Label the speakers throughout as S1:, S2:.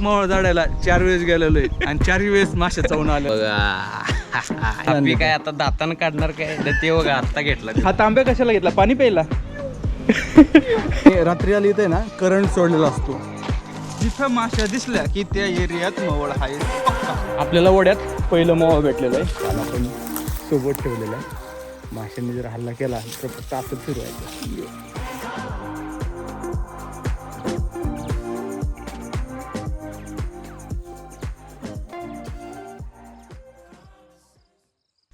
S1: मोहळ झाडायला 4 वेळेस गेलेलो आहे आणि 4 वेळेस मासे चावून आले.
S2: मी काय आता दातानं काढणार काय ते बघा आता घेतला.
S1: हा तांब्या कशाला घेतला? पाणी प्यायला. रात्री आली इथे ना करंट सोडलेला असतो. जिथं माश्या दिसल्या की त्या एरियात मोहळ आहे. आपल्याला वड्यात पहिलं मोहळ भेटलेलं आहे आणि आपण सोबत ठेवलेलं आहे. माशांनी जर हल्ला केला तर फक्त असं फिरवायचं.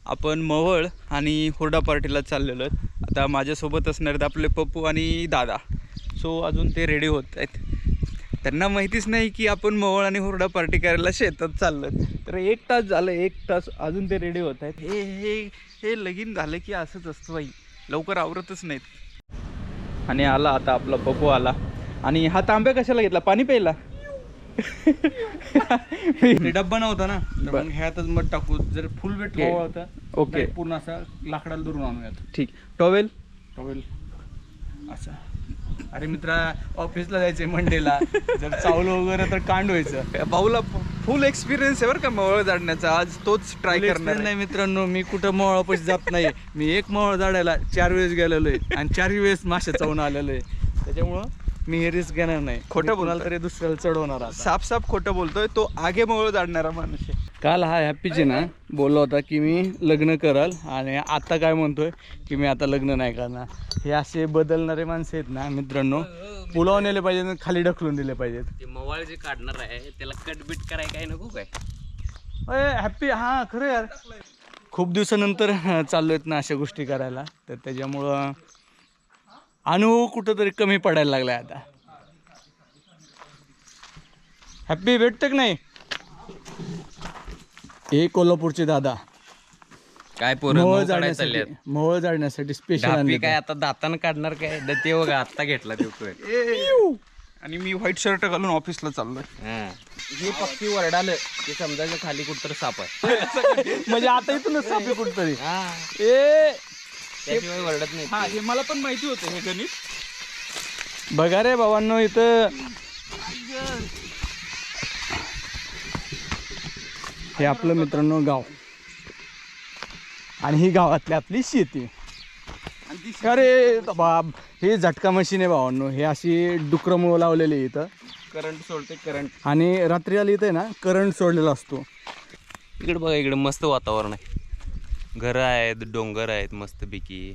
S1: आपण मवळ आणि हुरडा पार्टीला चाललेलो आहेत. आता माझ्यासोबत असणार आहेत आपले पप्पू आणि दादा. सो अजून ते रेडी होत आहेत. त्यांना माहितीच नाही की आपण मवळ आणि हुरडा पार्टी करायला शेतात चाललो. तर 1 तास झालं, 1 तास अजून ते रेडी होत आहेत. हे लगीन झालं की असंच असतं बाई, लवकर आवरतच नाहीत. आणि आला आता आपला पप्पू आला. आणि हा तांब्या कशाला घेतला? पाणी प्यायला. डब्बा नव्हता ना, तर मग ह्यातच मध टाकू. जर फुल वेट होता ओके, पूर्ण असा लाकडाला धरून आणूयात. ठीक. टॉवेल असं. अरे मित्रा, ऑफिसला जायचंय मंडेला, जर चावलं वगैरे तर कांड व्हायचं. भाऊला फुल एक्सपिरियन्स आहे बरं का मोहळ झाडण्याचा. आज तोच ट्राय करणार नाही मित्रांनो. मी कुठं मोहळापाशी जात नाही. मी एक मोहळ झाडायला 4 वेळेस गेलेलो आहे आणि 4 वेळेस मासे चावून आलेलो आहे. त्याच्यामुळं मी हे रिस्क घेणार नाही. खोटं बोलाल तरी दुसऱ्याला चढवणार. साफ खोटं बोलतोय. तो आगे मोहळ झाडणारा माणूस आहे. काल हा हॅपीचे ना बोलला होता की मी लग्न कराल, आणि आता काय म्हणतोय की मी आता लग्न नाही करणार. हे असे बदलणारे माणसं आहेत ना मित्रांनो, पुलाव नेले पाहिजेत, खाली ढकलून दिले पाहिजेत.
S2: ते मवाळ जे काढणार आहे त्याला कटबीट कराय काय नको काय?
S1: हॅपी, हां खरं यार, खूप दिवसानंतर चाललो आहेत ना अशा गोष्टी करायला. तर त्याच्यामुळं अनुभव कुठंतरी कमी पडायला लागलाय आता. हॅपी भेटतं की नाही? हे कोल्हापूरचे दादा
S2: काय पोरं
S1: मोहळ जाळण्यासाठी स्पेशल.
S2: काय आता दातानं काढणार काय ते बघा आता घेतला तो.
S1: आणि मी व्हाईट शर्ट घालून ऑफिसला चाललोय.
S2: हे पक्षी वरडालं ते समजायचं खाली कुठतरी साप आहे.
S1: म्हणजे आता इथूनच साप आहे कुठतरी.
S2: त्याशिवाय वरडत नाही.
S1: हा, हे मला पण माहिती होतं हे गणित. बघा रे बाबांनो, इथं हे आपलं मित्रांनो गाव, आणि ही गावातली आपली शेती. अरे बाब, हे झटका मशीन आहे भावांनो. हे अशी डुकरं लावलेली इथं,
S2: करंट सोडते करंट.
S1: आणि रात्री आली इथे ना करंट सोडलेला असतो.
S2: इकडे बघा, इकडे मस्त वातावरण आहे. घरं आहेत, डोंगर आहेत मस्तपैकी.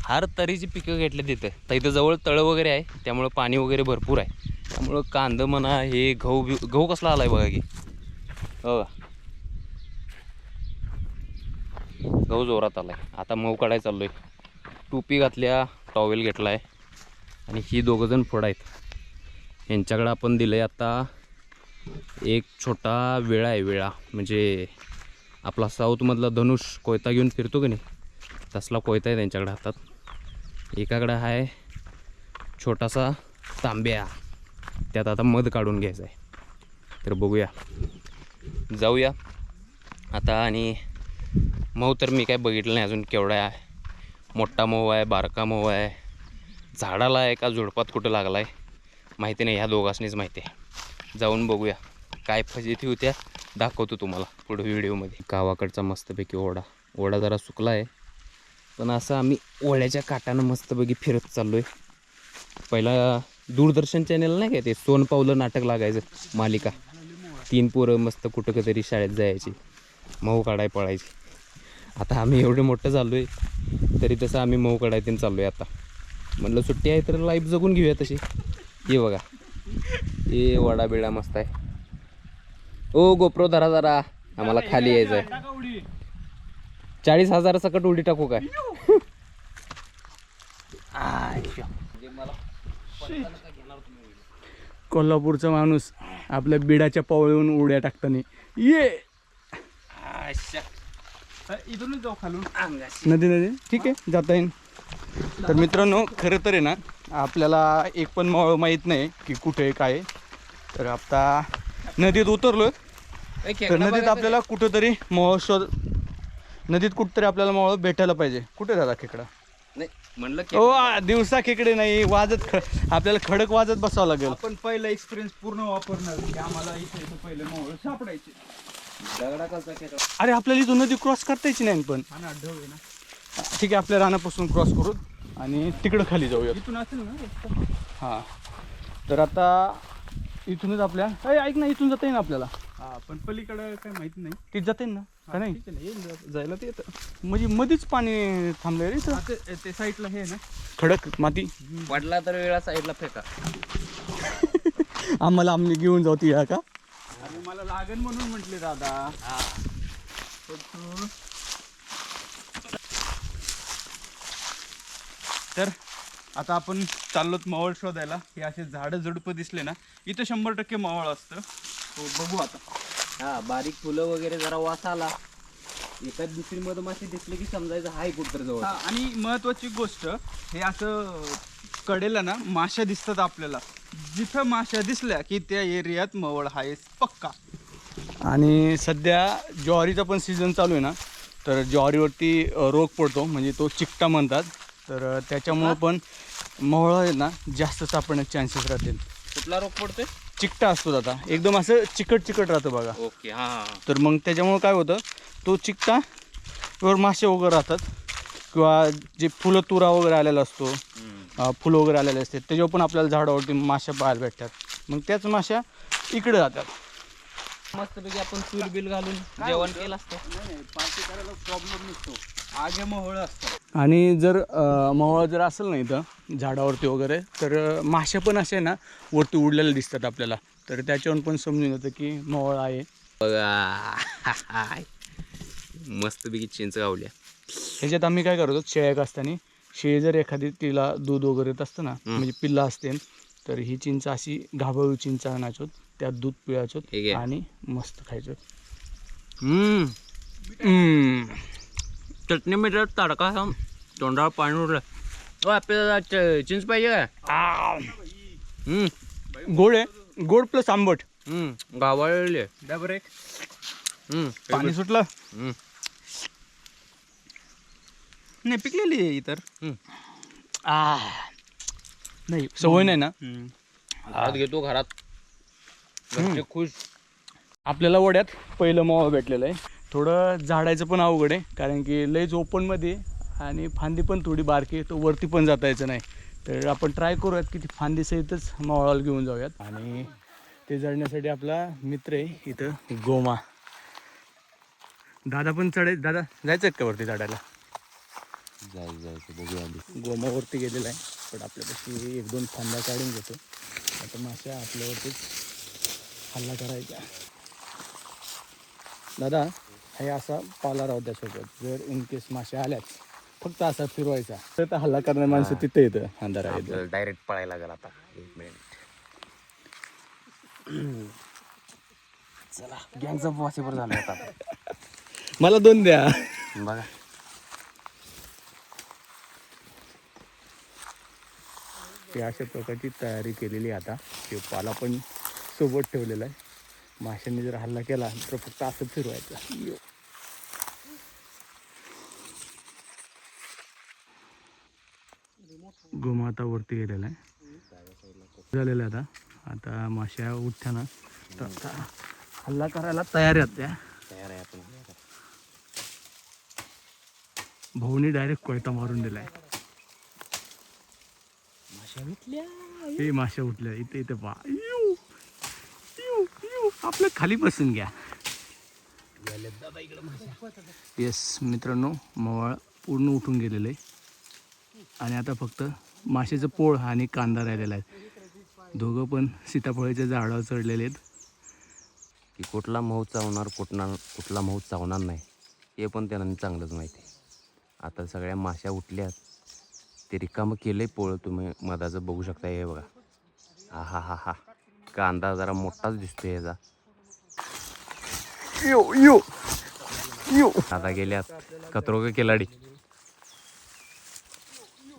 S2: हर तऱ्हेची पिकं घेतली तिथं. तर इथं जवळ तळं वगैरे आहे, त्यामुळं पाणी वगैरे भरपूर आहे. त्यामुळं कांदं म्हणा, हे गहू कसला आलाय बघा की. हो, गहू जोरात आलाय. आता मऊ काढायला चाललोय. टोपी घातल्या, टॉवेल घेतलाय, आणि ही दोघंजण पुढं आहेत. यांच्याकडं आपण दिलंय आता एक छोटा वेळा आहे. वेळा म्हणजे आपला साऊथमधला धनुष कोयता घेऊन फिरतो की नाही, तसला कोयता आहे त्यांच्याकडे हातात. एकाकडं आहे छोटासा तांब्या, त्यात आता मध काढून घ्यायचा आहे. तर बघूया, जाऊया आता. आणि मऊ तर मी काय बघितलं नाही अजून, केवढा आहे. मोठा मऊ आहे, बारका मऊ आहे, झाडाला आहे का झुडपात कुठं लागला आहे माहिती नाही. ह्या दोघांनीच माहिती आहे. जाऊन बघूया काय फजिती होत्या, दाखवतो तुम्हाला पुढे व्हिडिओमध्ये. गावाकडचा मस्तपैकी ओढा जरा सुकला आहे, पण असं आम्ही ओढ्याच्या काठानं मस्तपैकी फिरत चाललो आहे. पहिला दूरदर्शन चॅनल नाही काय, ते सोनपावलं नाटक लागायचं मालिका. 3 पोरं मस्त कुठं तरी शाळेत जायची, मऊ काढाय पळायची. आता आम्ही एवढे मोठं चाललो आहे तरी तसं आम्ही मऊ काढायचं चाललो आहे. आता म्हटलं सुट्टी आहे तर लाईफ जगून घेऊया तशी. हे बघा, हे वडा बिडा मस्त आहे. ओ गोप्रो धरा जरा, आम्हाला खाली यायचं आहे. 40,000 सकट उडी टाकू काय?
S1: कोल्हापूरचा माणूस आपल्या बिडाच्या पावळीहून उड्या टाकताना ये. इथूनच जाऊ खालून नदी. ठीक आहे, जाता येईल. तर मित्रांनो, खरं तर आहे ना आपल्याला एक पण मावळ माहीत नाही की कुठे काय. तर आता नदीत उतरलो. तर नदीत आपल्याला कुठंतरी नदीत कुठंतरी आपल्याला मावळ भेटायला पाहिजे. कुठे झाला खेकडा?
S2: नाही म्हणलं
S1: दिवसा खेकडे नाही वाजत आपल्याला खडक वाजत बसावं लागेल. आपण पहिला एक्सपिरियन्स पूर्ण वापरणार की आम्हाला इथे पहिले मावळ सापडायचे.
S2: दगडाचा खेकडा.
S1: अरे आपल्याला इथून नदी क्रॉस करता यायची नाही पण. ढव आहे ना. ठीक आहे आपल्या रानापासून क्रॉस करू आणि तिकडं खाली जाऊया. इथून असेल ना. हां तर आता इथूनच आपल्या ऐक ना इथून जाता येईल ना आपल्याला. पण पलीकडं काय माहिती नाही. तिथे जाता येईल ना का नाही. जायला ते येतं म्हणजे मध्येच पाणी थांबलंय रे. ते साईडला हे ना खडक माती
S2: वाटला तर वेळा साईडला फेका.
S1: आम्हाला आम्ही घेऊन जाऊ ती का. अरे मला लागन म्हणून म्हटले दादा. तर आता आपण चाललोत मावळ शोधायला. हे असे झाडं झुडपं दिसले ना इथं 100% मावळ असतं. बघू आता.
S2: हा बारीक फुलं वगैरे जरा वास आला एखाद दुसरी मधमाशी दिसली की समजायचं हाय कुठतर जवळ.
S1: आणि महत्वाची गोष्ट हे असं कडेला ना माश्या दिसतात आपल्याला. जिथं माश्या दिसल्या की त्या एरियात मवळ आहे पक्का. आणि सध्या ज्वारीचा पण सीझन चालू आहे ना तर ज्वारीवरती रोग पडतो म्हणजे तो चिकटा म्हणतात. तर त्याच्यामुळं पण मवळ आहे ना जास्त सापडण्याचे चान्सेस राहतील.
S2: कुठला रोग पडतोय.
S1: चिकटा असतो आता एकदम असं चिकट राहतं बघा.
S2: ओके हां.
S1: तर मग त्याच्यामुळं काय होतं तो चिकटा वर मासे वगैरे राहतात किंवा जे फुलं तुरा वगैरे आलेला असतो फुलं वगैरे आलेले असते त्याच्यावर पण आपल्याला झाडावरती माश्या पाहायला भेटतात. मग त्याच माश्या इकडे जातात.
S2: मस्तपैकी आपण चूल बिल घालून जेवण केलं असतं.
S1: पार्टी करायला प्रॉब्लेम नसतो. आगे मोहळ असतात. आणि जर मोहळ जर असेल ना इथं झाडावरती वगैरे तर माश्या पण असे ना वरती उडलेले दिसतात आपल्याला. तर त्याच्यावरून पण समजून येतं की मोहळ आहे.
S2: बघा मस्तपैकी चिंच गावल्या.
S1: ह्याच्यात आम्ही काय करतो शेळ्या असताना शेळी जर एखादी तिला दूध वगैरे येत असतं ना म्हणजे पिल्ला असते तर ही चिंच अशी घाबळू चिंच आणायचो त्यात दूध पिळायचो आणि मस्त खायचो.
S2: चटणी मीठ तडका तोंडावर पाणी उडलं. आपल्याला चिंच पाहिजे काय.
S1: गोड आहे गोड प्लस आंबट.
S2: गावाळले
S1: डबर एक पाणी सुटलं. नाही पिकलेली आहे इतर. नाही सवय नाही ना.
S2: हात घेतो घरात खुश.
S1: आपल्याला वड्यात पहिलं मावा भेटलेलं आहे. थोडं झाडायचं पण अवघड आहे कारण की लईच ओपनमध्ये आणि फांदी पण थोडी बारकी तो वरती पण जाता यायचं नाही. तर आपण ट्राय करूयात की ती फांदी सहितच मावळाला घेऊन जाऊयात. आणि ते जळण्यासाठी आपला मित्र आहे इथं गोमा. दादा पण चढायचं. दादा जायचं का वरती चढायला.
S2: जायचं बघूया.
S1: गोमावरती गेलेला आहे पण आपल्यापाशी 1-2 फांद्या काढून घेतो. आता माश्या आपल्यावरतीच हल्ला करायचा. दादा हे असा पाला राहू त्यासोबत जर इन केस माश्या आल्याच फक्त असा फिरवायचा तर हल्ला करणारे माणसं तिथे येतं अंधार आहे.
S2: डायरेक्ट पळायला लागेल आता. 1 मिनिट. चला गँगचा पॉसिबल झाला आता.
S1: मला 2 द्या.
S2: बघा
S1: ते अशा प्रकारची तयारी केलेली आता. ते पाला पण सोबत ठेवलेला आहे. माशांनी जर हल्ला केला तर फक्त असं फिरवायचं. गोमा आता वरती गेलेला आहे झालेला आता. आता माश्या उठताना तर आता हल्ला करायला तयार आहेत त्या.
S2: तयार आहे आपण.
S1: भाऊनी डायरेक्ट कोयता मारून दिलाय. हे माश्या उठल्या इथे इथे पहा. आपलं खाली बसून घ्या. येस मित्रांनो मवाळ पूर्ण उठून गेलेलं आहे आणि आता फक्त माशाचं पोळ आणि कांदा राहिलेला आहे. दोघं पण सीताफळाच्या झाडावर चढलेले आहेत.
S2: की कुठला मऊ चावणार कुठला मऊ चावणार नाही हे पण त्यांना चांगलंच माहिती आहे. आता सगळ्या माश्या उठल्यात. ते रिकामं केलंय पोळ तुम्ही मधाचं बघू शकता. हे बघा. हा हा हा कांदा जरा मोठाच दिसतोय याचा. दादा गेल्यात कत्रोग केलाडी.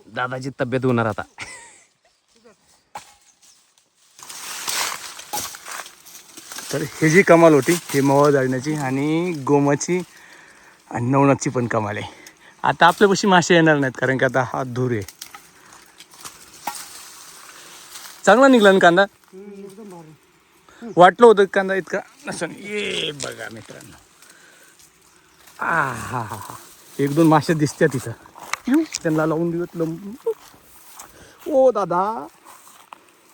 S2: दादाची तब्येत होणार आता.
S1: तर हे जी कमाल होती हे मवा जाळण्याची आणि गोमाची आणि नवनाथची पण कमाल आहे. आता आपल्यापाशी मासे येणार नाहीत कारण की आता हा धूर आहे. चांगला निघला ना कांदा. वाटलं होतं कांदा इतका नसन. ये बघा मित्रांनो, हा हा हा, 1-2 मासे दिसतात तिथं. त्यांना लावून देऊत लंब. ओ दादा,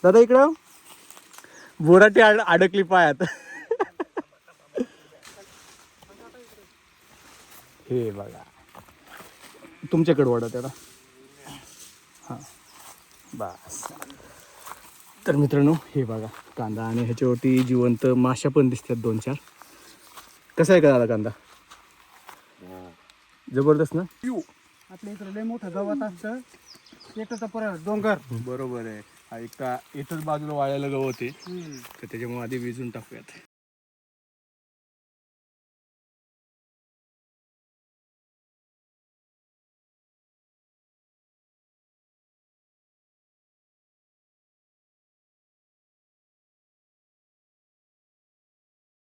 S1: दादा इकडं बोराटी अडकली पायात. हे बघा तुमच्याकडे वाढत आता. हां बस. तर मित्रांनो हे बघा कांदा आणि ह्याच्यावरती जिवंत माशा पण दिसतात 2-4. कसा आहे का दादा कांदा? जबरदस्त ना.
S3: आपल्या इकडे लय मोठं गवत असतं, एकच परत डोंगर.
S1: बरोबर आहे. हा इथंच बाजूला वाळायला गवत आहे, तर त्याच्यामुळे आधी विजून टाकूयात.